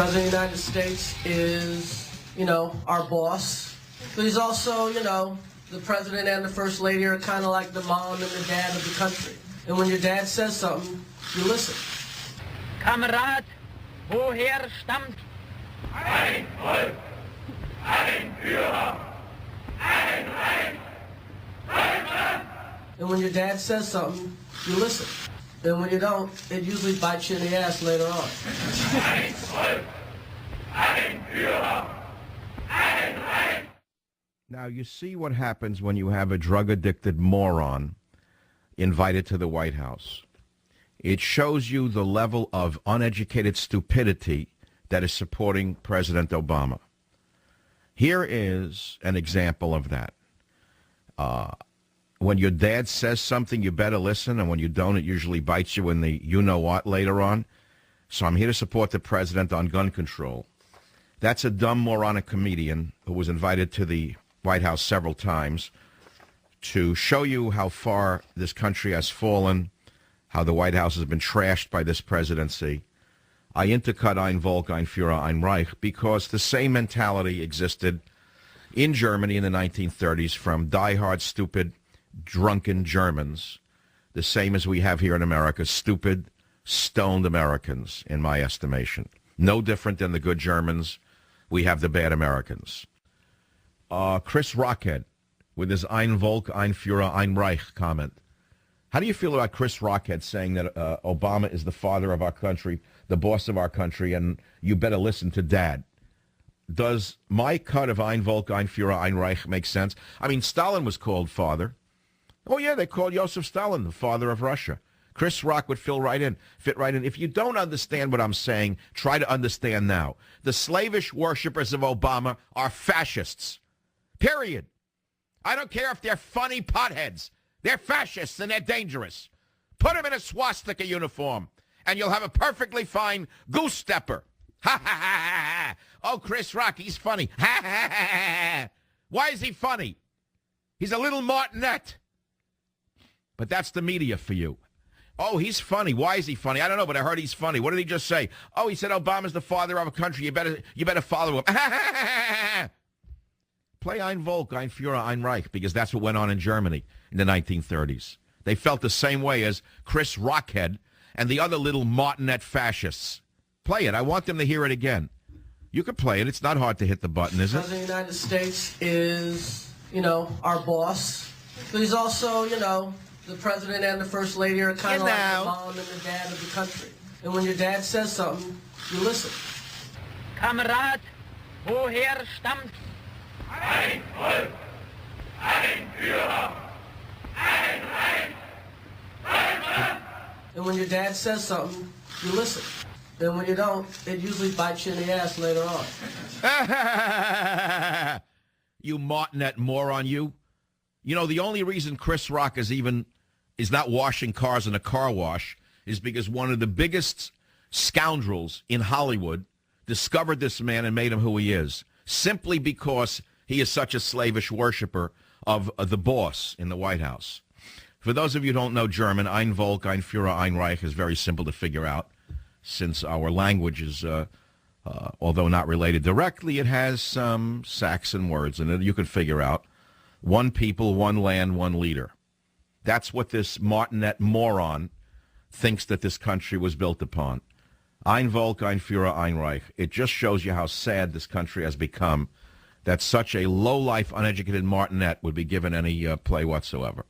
President of the United States is, our boss. But he's also, the president and the first lady are kind of like the mom and the dad of the country. And when your dad says something, you listen. Kamerad, woher stammt? Ein Volk, ein Führer, ein Reich, Deutschland. And when your dad says something, you listen. And when you don't, it usually bites you in the ass later on. Ein Volk, ein Führer, ein Reich. Now, you see what happens when you have a drug-addicted moron invited to the White House. It shows you the level of uneducated stupidity that is supporting President Obama. Here is an example of that. When your dad says something, you better listen, and when you don't, it usually bites you in the you-know-what later on. So I'm here to support the president on gun control. That's a dumb, moronic comedian who was invited to the White House several times to show you how far this country has fallen, how the White House has been trashed by this presidency. I intercut ein Volk, ein Führer, ein Reich, because the same mentality existed in Germany in the 1930s from diehard, stupid, drunken Germans, the same as we have here in America, stupid, stoned Americans, in my estimation. No different than the good Germans, we have the bad Americans. Chris Rockhead, with his ein Volk, ein Führer, ein Reich comment. How do you feel about Chris Rockhead saying that Obama is the father of our country, the boss of our country, and you better listen to Dad? Does my cut of ein Volk, ein Führer, ein Reich make sense? I mean, Stalin was called father. Oh, yeah, they called Joseph Stalin the father of Russia. Chris Rock would fit right in. If you don't understand what I'm saying, try to understand now. The slavish worshippers of Obama are fascists. Period. I don't care if they're funny potheads. They're fascists and they're dangerous. Put them in a swastika uniform and you'll have a perfectly fine goose stepper. Ha ha ha ha. Oh, Chris Rock, he's funny. Ha ha ha ha. Why is he funny? He's a little martinet. But that's the media for you. Oh, he's funny. Why is he funny? I don't know, but I heard he's funny. What did he just say? Oh, he said Obama's the father of a country. You better follow him. Play ein Volk, ein Führer, ein Reich, because that's what went on in Germany in the 1930s. They felt the same way as Chris Rockhead and the other little martinet fascists. Play it. I want them to hear it again. You can play it. It's not hard to hit the button, is it? The President of the United States is, our boss. But he's also, the president and the first lady are kind of like the mom and the dad of the country. And when your dad says something, you listen. Kamerad, woher stammt? Ein Volk, ein Führer, ein Reich, Deutschland. And when your dad says something, you listen. And when you don't, it usually bites you in the ass later on. You martinet moron, you. You know, the only reason Chris Rock is not washing cars in a car wash is because one of the biggest scoundrels in Hollywood discovered this man and made him who he is, simply because he is such a slavish worshiper of the boss in the White House. For those of you who don't know German, ein Volk, ein Führer, ein Reich is very simple to figure out, since our language is, although not related directly, it has some Saxon words in it. You can figure out one people, one land, one leader. That's what this martinet moron thinks that this country was built upon. Ein Volk, ein Führer, ein Reich. It just shows you how sad this country has become, that such a low-life, uneducated martinet would be given any play whatsoever.